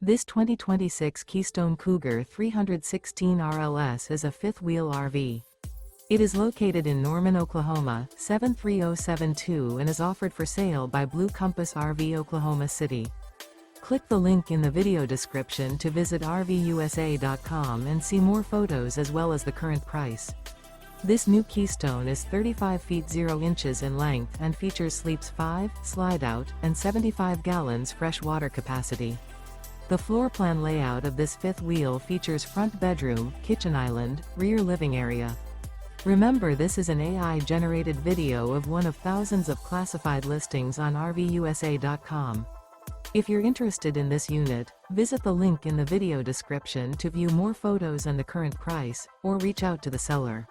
This 2026 Keystone Cougar 316 RLS is a fifth-wheel RV. It is located in Norman, Oklahoma, 73072 and is offered for sale by Blue Compass RV Oklahoma City. Click the link in the video description to visit RVUSA.com and see more photos as well as the current price. This new Keystone is 35 feet 0 inches in length and features sleeps 5, Slideout, and 75 gallons fresh water capacity. The floor plan layout of this fifth wheel features front bedroom, kitchen island, rear living area. Remember, this is an AI-generated video of one of thousands of classified listings on RVUSA.com. If you're interested in this unit, visit the link in the video description to view more photos and the current price, or reach out to the seller.